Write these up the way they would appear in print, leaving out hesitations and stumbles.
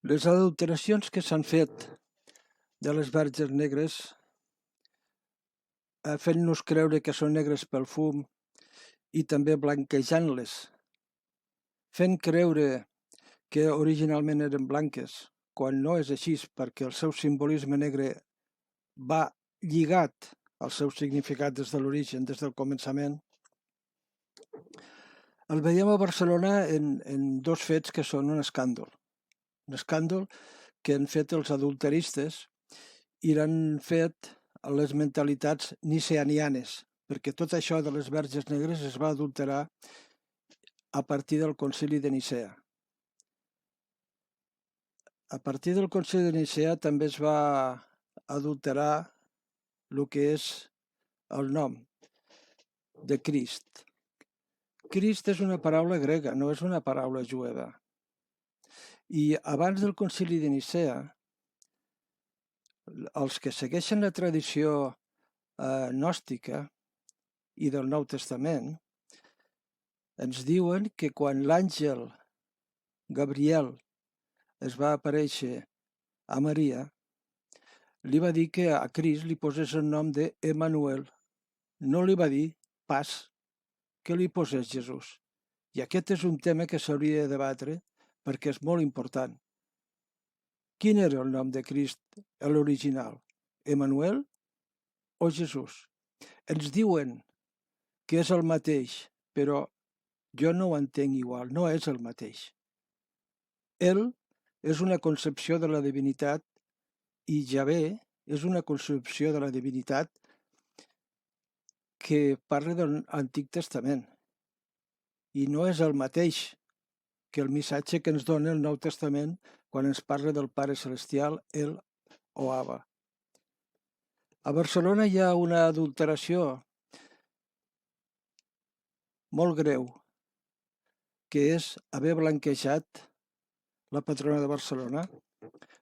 Les adulteracions que s'han fet de les verges negres, fent-nos creure que són negres pel fum i també blanquejant-les, fent creure que originalment eren blanques, quan no és així, perquè el seu simbolisme negre va lligat al seu significat des de l'origen, des del començament. El veiem a Barcelona en dos fets que són un escàndol. Un escàndol que han fet els adulteristes i l'han fet a les mentalitats niceanianes, perquè tot això de les verges negres es va adulterar a partir del concili de Nicea. A partir del concili de Nicea també es va adulterar el que és el nom de Crist. Crist és una paraula grega, no és una paraula jueva. I abans del concili de Nicea, els que segueixen la tradició gnòstica i del Nou Testament ens diuen que quan l'àngel Gabriel es va aparèixer a Maria, li va dir que a Crist li posés el nom d'Emmanuel. No li va dir pas que li posés Jesús. I aquest és un tema que s'hauria de debatre perquè és molt important. Quin era el nom de Crist a l'original? Emmanuel o Jesús? Ens diuen que és el mateix, però jo no ho entenc igual, no és el mateix. Ell és una concepció de la divinitat i Javé és una concepció de la divinitat que parla de l'Antic Testament i no és el mateix que el missatge que ens dona el Nou Testament quan ens parla del Pare Celestial, El o Abba. A Barcelona hi ha una adulteració molt greu, que és haver blanquejat la patrona de Barcelona,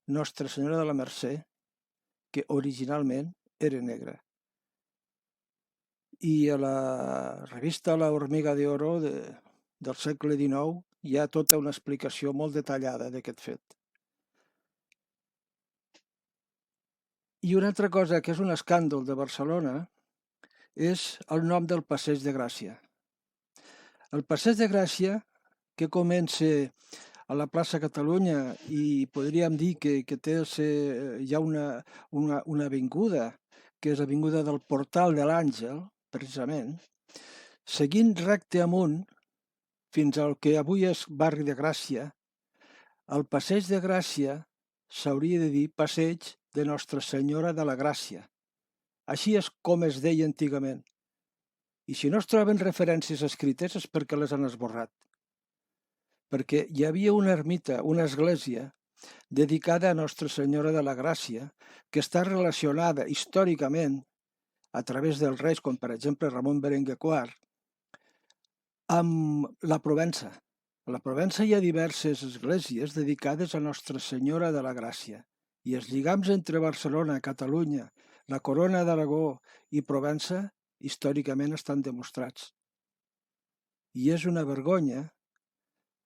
Nostra Senyora de la Mercè, que originalment era negra. I a la revista La Hormiga de Oro del segle XIX hi ha tota una explicació molt detallada d'aquest fet. I una altra cosa que és un escàndol de Barcelona és el nom del Passeig de Gràcia. El Passeig de Gràcia, que comença a la plaça Catalunya i podríem dir que hi ha una avinguda, que és l'avinguda del Portal de l'Àngel, precisament, seguint recte amunt fins al que avui és barri de Gràcia, el Passeig de Gràcia s'hauria de dir Passeig de Nostra Senyora de la Gràcia. Així és com es deia antigament. I si no es troben referències escrites és perquè les han esborrat. Perquè hi havia una ermita, una església, dedicada a Nostra Senyora de la Gràcia, que està relacionada històricament, a través dels reis, com per exemple Ramon Berenguer IV, amb la Provença. A la Provença hi ha diverses esglésies dedicades a Nostra Senyora de la Gràcia, i els lligams entre Barcelona, Catalunya, la Corona d'Aragó i Provença històricament estan demostrats. I és una vergonya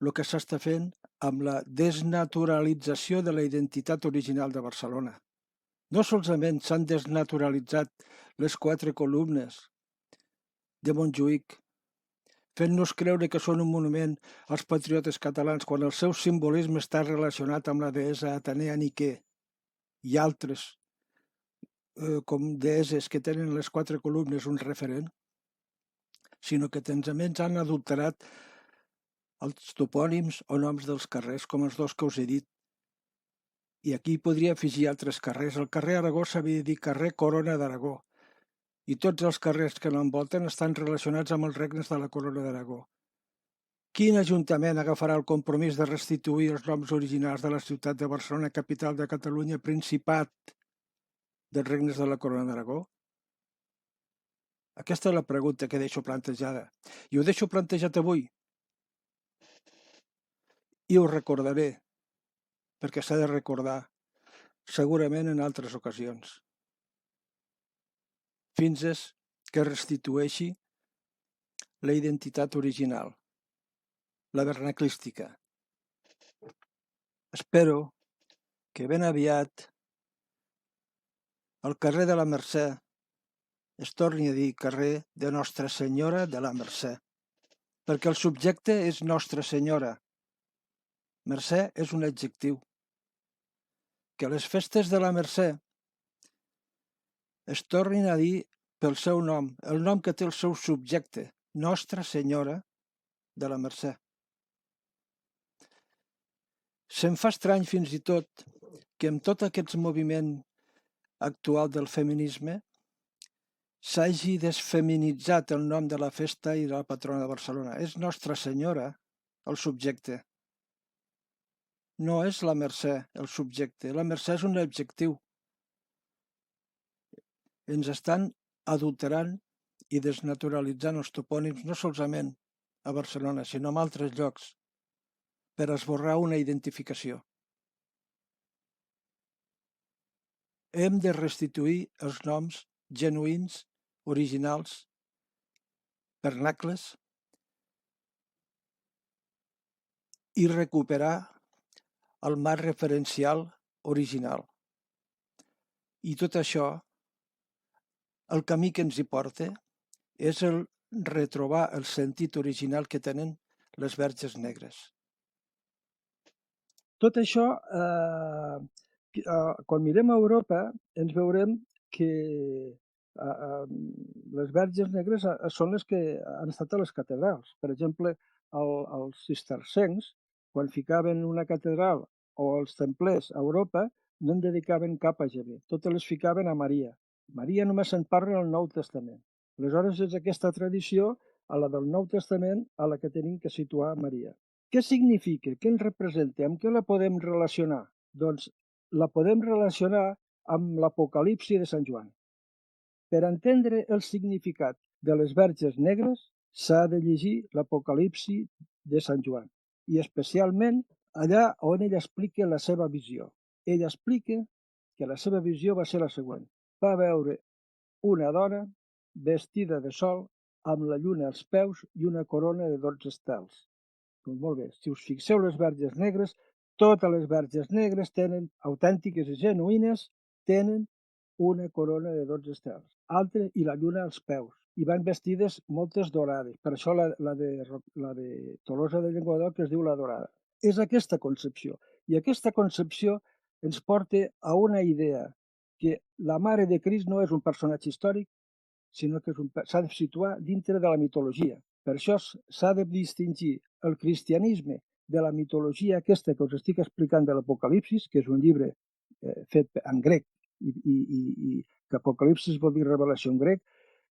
el que s'està fent amb la desnaturalització de la identitat original de Barcelona. No solament s'han desnaturalitzat les 4 columnes de Montjuïc, fent-nos creure que són un monument als patriotes catalans quan el seu simbolisme està relacionat amb la deessa Atenea Niquer i altres com deesses que tenen les 4 columnes un referent, sinó que també ens han adulterat els topònims o noms dels carrers, com els dos que us he dit. I aquí podria afegir altres carrers. El carrer Aragó s'havia de dir carrer Corona d'Aragó. I tots els carrers que l'envolten estan relacionats amb els regnes de la Corona d'Aragó. Quin ajuntament agafarà el compromís de restituir els noms originals de la ciutat de Barcelona, capital de Catalunya, principat dels regnes de la Corona d'Aragó? Aquesta és la pregunta que deixo plantejada. I ho deixo plantejat avui. I ho recordaré, perquè s'ha de recordar, segurament en altres ocasions, fins que restitueixi la identitat original, la vernaclística. Espero que ben aviat el carrer de la Mercè es torni a dir carrer de Nostra Senyora de la Mercè, perquè el subjecte és Nostra Senyora. Mercè és un adjectiu. Que les festes de la Mercè es tornin a dir pel seu nom, el nom que té el seu subjecte, Nostra Senyora de la Mercè. Se'm fa estrany fins i tot que amb tot aquest moviment actual del feminisme s'hagi desfeminitzat el nom de la festa i de la patrona de Barcelona. És Nostra Senyora el subjecte. No és la Mercè el subjecte. La Mercè és un adjectiu. Ens estan adulterant i desnaturalitzant els topònims no solament a Barcelona, sinó en altres llocs, per esborrar una identificació. Hem de restituir els noms genuïns, originals, vernacles, i recuperar el marc referencial original. I tot això, el camí que ens hi porta és el retrobar el sentit original que tenen les Verges Negres. Tot això, quan mirem a Europa, ens veurem que les Verges Negres són les que han estat a les catedrals. Per exemple, els cistercencs, quan ficaven una catedral o els templers a Europa, no en dedicaven cap a Jahvé, totes les ficaven a Maria. Maria només se'n parla al Nou Testament. Aleshores és aquesta tradició, a la del Nou Testament, a la que tenim que situar Maria. Què significa? Què ens representa? Amb què la podem relacionar? Doncs la podem relacionar amb l'Apocalipsi de Sant Joan. Per entendre el significat de les Verges Negres s'ha de llegir l'Apocalipsi de Sant Joan, i especialment allà on ell explica la seva visió. Ell explica que la seva visió va ser la següent. Va veure una dona vestida de sol amb la lluna als peus i una corona de 12 estels. Doncs molt bé, si us fixeu les Verges Negres, totes les Verges Negres tenen, autèntiques i genuïnes, tenen una corona de 12 estels, altres i la lluna als peus, i van vestides moltes dorades, per això la de Tolosa de Llenguadoc es diu la dorada. És aquesta concepció, i aquesta concepció ens porta a una idea, que la Mare de Crist no és un personatge històric, sinó que s'ha de situar dintre de la mitologia. Per això s'ha de distingir el cristianisme de la mitologia aquesta que us estic explicant de l'Apocalipsis, que és un llibre fet en grec, i que Apocalipsis vol dir revelació en grec,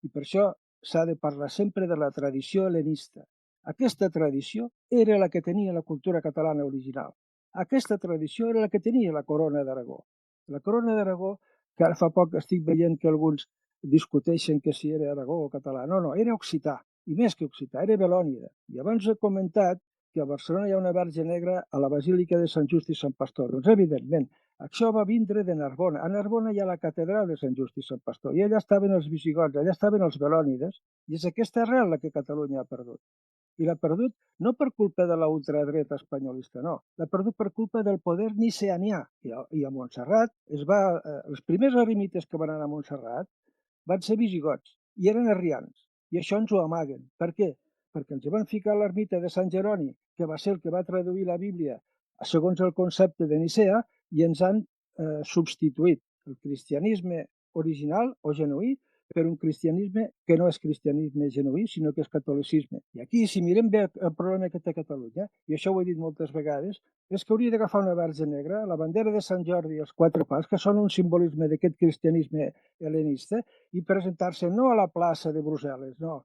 i per això s'ha de parlar sempre de la tradició helenista. Aquesta tradició era la que tenia la cultura catalana original. Aquesta tradició era la que tenia la corona d'Aragó. La corona d'Aragó, que ara fa poc estic veient que alguns discuteixen que si era Aragó o català. No, no, era occità, i més que occità, era belònida. I abans he comentat que a Barcelona hi ha una Verge Negra a la Basílica de Sant Just i Sant Pastor. Doncs, evidentment, això va vindre de Narbona. A Narbona hi ha la catedral de Sant Just i Sant Pastor, i allà estaven els visigots, allà estaven els belònides, i és aquesta arrel la que Catalunya ha perdut. I l'ha perdut no per culpa de la ultradreta espanyolista, no. L'ha perdut per culpa del poder niceanià. I a Montserrat, els primers eremites que van anar a Montserrat van ser visigots i eren arrians. I això ens ho amaguen. Per què? Perquè ens van ficar a l'ermita de Sant Jeroni, que va ser el que va traduir la Bíblia segons el concepte de Nicea, i ens han substituït el cristianisme original o genuí per un cristianisme que no és cristianisme genuí, sinó que és catolicisme. I aquí, si mirem bé el problema que té Catalunya, i això ho he dit moltes vegades, és que hauria d'agafar una Verge Negra, la bandera de Sant Jordi i els quatre pals, que són un simbolisme d'aquest cristianisme helenista, i presentar-se no a la plaça de Brussel·les, no,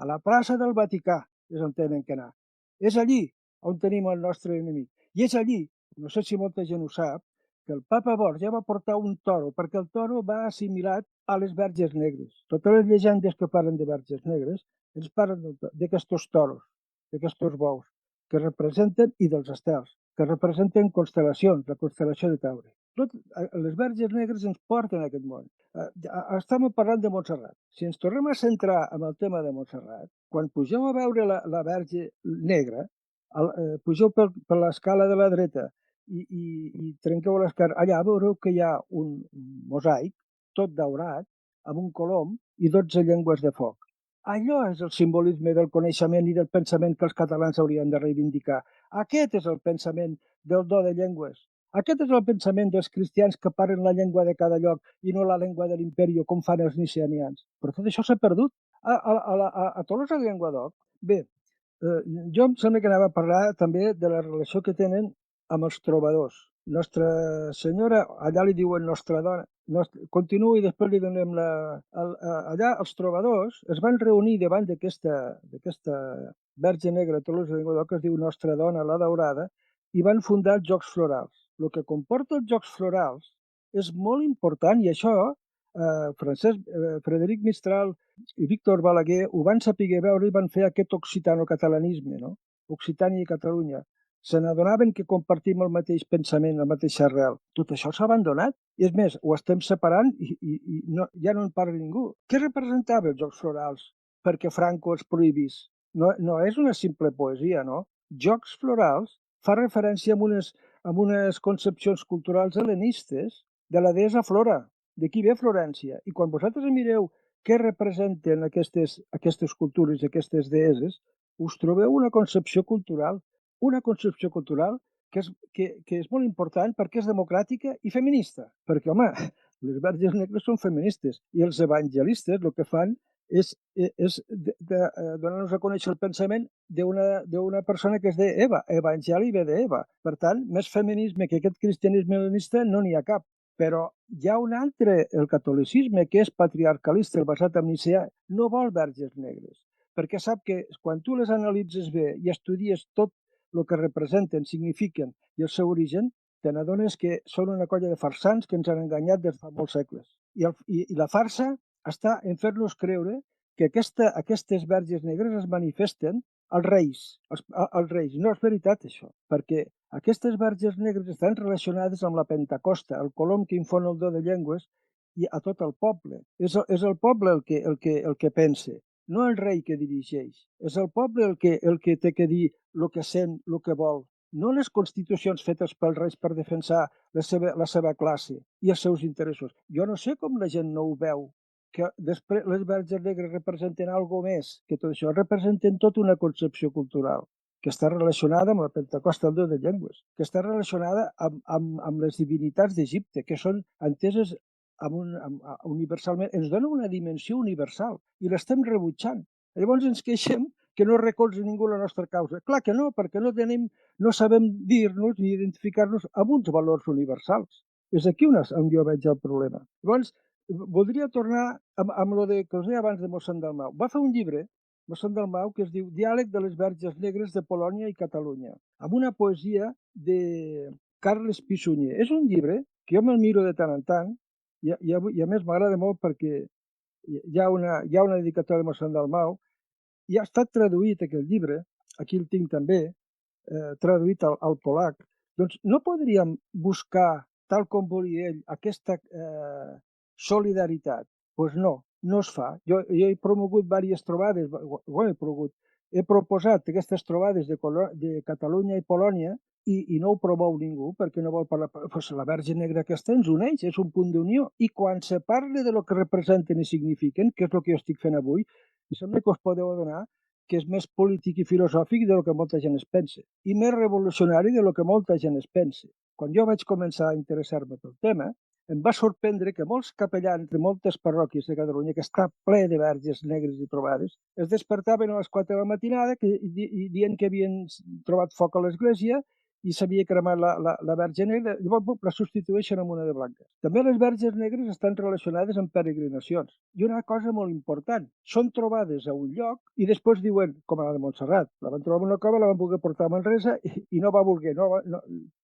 a la plaça del Vaticà és on tenen que anar. És allí on tenim el nostre enemic. I és allí, no sé si molta gent ho sap, que el papa Borja va portar un toro, perquè el toro va assimilat a les Verges Negres. Totes les llegendes que parlen de Verges Negres ens parlen d'aquests toros, d'aquests bous, que representen, i dels estels, que representen constel·lacions, la constel·lació de Taure. Les Verges Negres ens porten a aquest món. Estem parlant de Montserrat. Si ens tornem a centrar en el tema de Montserrat, quan pugeu a veure la Verge Negra, pugeu per l'escala de la dreta i trenqueu l'esquerra. Allà veureu que hi ha un mosaic tot daurat, amb un colom i 12 llengües de foc. Allò és el simbolisme del coneixement i del pensament que els catalans haurien de reivindicar. Aquest és el pensament del do de llengües. Aquest és el pensament dels cristians que parlen la llengua de cada lloc i no la llengua de l'imperi com fan els nicenians. Però tot això s'ha perdut. A Tolosa de Llenguadoc, bé, jo em sembla que anava a parlar també de la relació que tenen amb els trobadors. Nostra Senyora, allà li diuen Nostra Dona, continuo i després li donem allà els trobadors es van reunir davant d'aquesta verge negra a Tolosa de Llenguadoc que es diu Nostra Dona, la Daurada, i van fundar els Jocs Florals. El que comporta els Jocs Florals és molt important i això Frederic Mistral i Víctor Balaguer ho van saber veure i van fer aquest occitano-catalanisme, no? Occitània i Catalunya. Se n'adonaven que compartim el mateix pensament, la mateixa arrel. Tot això s'ha abandonat. I és més, ho estem separant i no, ja no en parla ningú. Què representava els Jocs Florals perquè Franco els prohibís? No és una simple poesia, no? Jocs Florals fa referència a unes concepcions culturals helenistes de la deessa Flora. D'aquí ve Florència. I quan vosaltres mireu què representen aquestes cultures i aquestes deeses, us trobeu una concepció cultural que és molt important perquè és democràtica i feminista. Perquè, home, les verges negres són feministes i els evangelistes el que fan és donar-nos a conèixer el pensament d'una persona que és d'Eva, Evangeli ve d'Eva. Per tant, més feminisme que aquest cristianisme helenista no n'hi ha cap. Però hi ha un altre, el catolicisme, que és patriarcalista, el basat en Nicea, no vol verges negres, perquè sap que quan tu les analitzes bé i estudies tot el que representen, signifiquen i el seu origen, te n'adones que són una colla de farsants que ens han enganyat des de fa molts segles. I la farsa està en fer-nos creure que aquestes verges negres es manifesten als reis. Als reis. No és veritat, això, perquè aquestes verges negres estan relacionades amb la Pentecosta, el colom que infon el do de llengües i a tot el poble. És el poble el que pensa, no el rei que dirigeix. És el poble el que té que dir el que sent, el que vol. No les constitucions fetes pels reis per defensar la seva classe i els seus interessos. Jo no sé com la gent no ho veu, que després les verges negres representen alguna més que tot això. Representen tota una concepció cultural que està relacionada amb la Pentecosta del do de llengües, que està relacionada amb les divinitats d'Egipte, que són enteses universalment, ens dona una dimensió universal i l'estem rebutjant. Llavors ens queixem que no recolza ningú la nostra causa. Clar que no, perquè no sabem dir-nos ni identificar-nos amb uns valors universals. És aquí on jo veig el problema. Llavors, voldria tornar amb el que us deia abans de mossèn Dalmau. Va fer un llibre, mossèn Dalmau, que es diu Diàleg de les verges negres de Polònia i Catalunya, amb una poesia de Carles Pisunyer. És un llibre que jo me'l miro de tant en tant i a més m'agrada molt perquè hi ha una dedicatòria de mossèn Dalmau i ha estat traduït aquest llibre, aquí el tinc també, traduït al polac. Doncs no podríem buscar, tal com volia ell, aquesta solidaritat? Doncs no es fa. Jo he promogut diverses trobades, he proposat aquestes trobades de Catalunya i Polònia i no ho promou ningú perquè no vol parlar. Pues la verge negra aquesta ens uneix, és un punt d'unió. I quan se parla de lo que representen i signifiquen, que és el que jo estic fent avui, em sembla que us podeu adonar que és més polític i filosòfic del que molta gent es pensa i més revolucionari del que molta gent es pensa. Quan jo vaig començar a interessar-me pel tema, em va sorprendre que molts capellans de moltes parròquies de Catalunya, que està ple de verges negres i trobades, es despertaven a les 4 de la matinada dient que havien trobat foc a l'església i s'havia cremat la verge negra, llavors la substitueixen amb una de blanca. També les verges negres estan relacionades amb peregrinacions. I una cosa molt important, són trobades a un lloc i després diuen, com a la de Montserrat, la van trobar una cova, la van voler portar a Manresa i no va voler.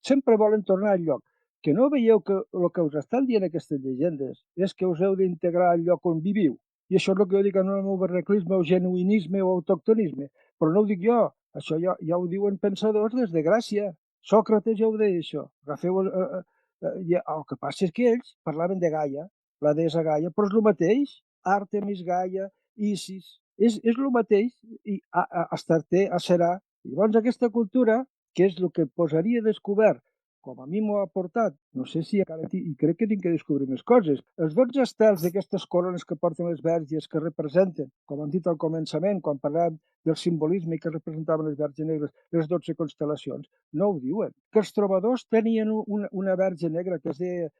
Sempre volen tornar al lloc. Que no veieu que el que us estan dient aquestes llegendes és que us heu d'integrar al lloc on viviu. I això és el que jo dic en el meu barraclisme o genuïnisme o autoctonisme. Però no ho dic jo, això ja ho diuen pensadors des de Gràcia. Sòcrates ja ho deia, això. Agafeu, el que passa és que ells parlaven de Gaia, la deessa Gaia, però és el mateix. Àrtemis, Gaia, Isis, és el mateix, i Astarte, Aserà. Llavors aquesta cultura, que és el que posaria descobert com a mi m'ho ha portat, no sé si encara i crec que tinc que descobrir més coses. Els 12 estels d'aquestes corones que porten les verges que representen, com hem dit al començament, quan parlàvem del simbolisme que representaven les verges negres, les 12 constel·lacions, no ho diuen. Que els trobadors tenien una verge negra que es deia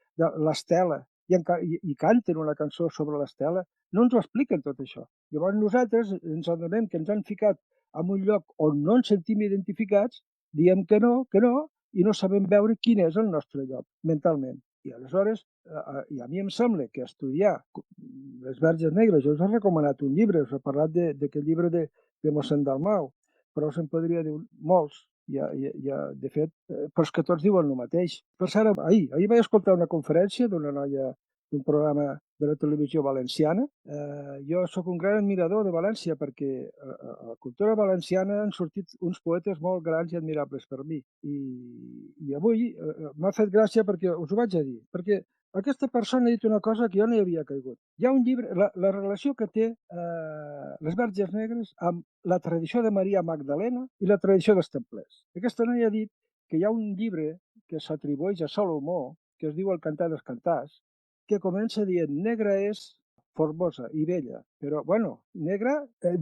l'Estela i canten una cançó sobre l'Estela, no ens ho expliquen tot això. Llavors nosaltres ens adonem que ens han ficat en un lloc on no ens sentim identificats, diem que no, i no sabem veure quin és el nostre lloc mentalment. I aleshores, i a mi em sembla que estudiar les verges negres, jo us he recomanat un llibre, us he parlat d'aquest llibre de mossèn Dalmau, però se'n podria dir molts, de fet, però és que tots diuen el mateix. Per cert, ahir vaig escoltar una conferència d'una noia d'un programa de la televisió valenciana. Jo sóc un gran admirador de València perquè a la cultura valenciana han sortit uns poetes molt grans i admirables per mi. I avui m'ha fet gràcia perquè us ho vaig a dir, perquè aquesta persona ha dit una cosa que jo no hi havia caigut. Hi ha un llibre, la relació que té les verges negres amb la tradició de Maria Magdalena i la tradició dels templers. Aquesta noia ha dit que hi ha un llibre que s'atribueix a Salomó, que es diu El Cantar dels Cantars, que comença dient negra és formosa i bella, però, bueno, negra,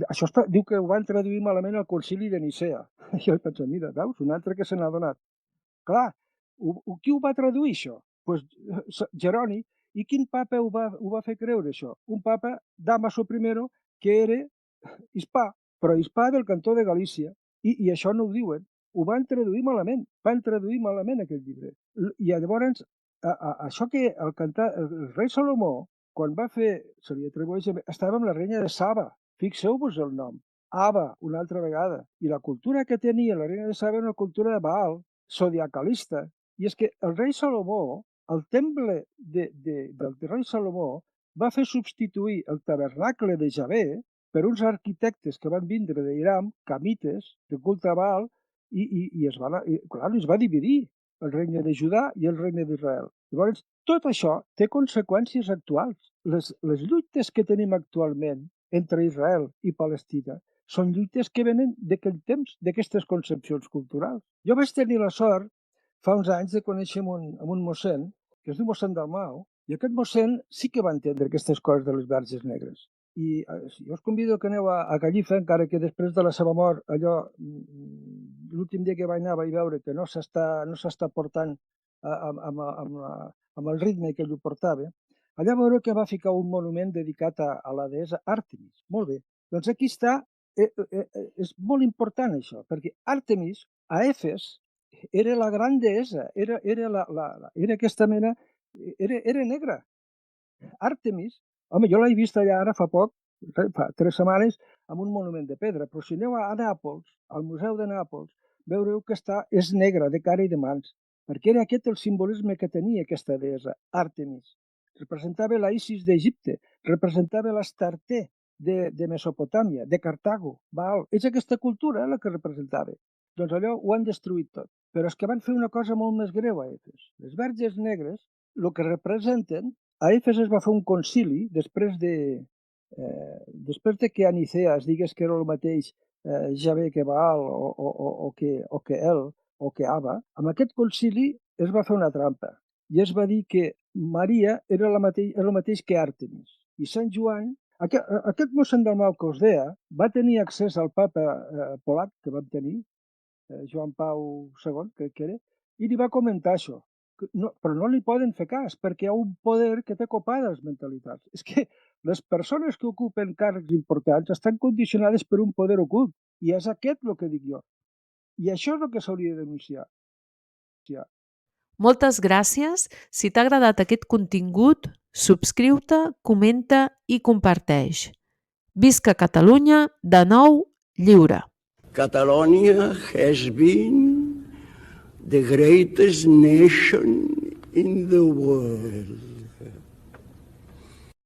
això diu que ho van traduir malament al concili de Nicea. Jo he pensat, mira, veus, un altre que se n'ha donat. Clar, qui ho va traduir, això? Pues Jeroni. I quin papa ho va fer creure, això? Un papa, Damaso I, que era hispà, però hispà del cantó de Galícia. I això no ho diuen. Ho van traduir malament aquest llibre. I llavors, això que el rei Salomó, quan va fer, se li atribueix, estava amb la reina de Saba. Fixeu-vos el nom. Aba, una altra vegada. I la cultura que tenia la reina de Saba era una cultura de Baal, zodiacalista. I és que el rei Salomó, el temple del rei Salomó, va fer substituir el tabernacle de Javé per uns arquitectes que van vindre d'Iram, camites, de culte a Baal, i es va dividir el regne de Judà i el regne d'Israel. Llavors, tot això té conseqüències actuals. Les lluites que tenim actualment entre Israel i Palestina són lluites que venen d'aquell temps, d'aquestes concepcions culturals. Jo vaig tenir la sort, fa uns anys, de conèixer un mossèn, que es diu mossèn Dalmau, i aquest mossèn sí que va entendre aquestes coses de les verges negres. I jo us convido que aneu a Gallifa, encara que després de la seva mort, l'últim dia que vaig anar vaig veure que no s'està portant amb el ritme que ell ho portava. Allà veureu que va ficar un monument dedicat a la deessa Àrtemis. Molt bé. Doncs aquí està, és molt important això, perquè Àrtemis, a Efes, era la gran deessa, era aquesta mena, era negra. Àrtemis, home, jo l'he vist allà ara fa poc, fa 3 setmanes, amb un monument de pedra, però si aneu a Nàpols, al Museu de Nàpols, veureu que és negra de cara i de mans, perquè era aquest el simbolisme que tenia aquesta deessa, Àrtemis. Representava la Isis d'Egipte, representava l'Astarte de Mesopotàmia, de Cartago, Baal. És aquesta cultura la que representava. Doncs allò ho han destruït tot. Però és que van fer una cosa molt més greu a Efes. Les verges negres, el que representen, a Efes es va fer un concili després de que a Nicea es digués que era el mateix Javé que Baal o que El o que Abba. Amb aquest concili es va fer una trampa i es va dir que Maria era el mateix que Àrtemis. I Sant Joan, aquest mossèn Dalmau que us deia, va tenir accés al papa polac que vam tenir, Joan Pau II, crec que era, i li va comentar això. No, però no li poden fer cas, perquè hi ha un poder que té copades mentalitats. És que les persones que ocupen càrrecs importants estan condicionades per un poder ocult, i és aquest el que dic jo. I això és el que s'hauria de denunciar. Moltes gràcies. Si t'ha agradat aquest contingut, subscriu-te, comenta i comparteix. Visca Catalunya, de nou lliure. Catalonia has been the greatest nation in the world.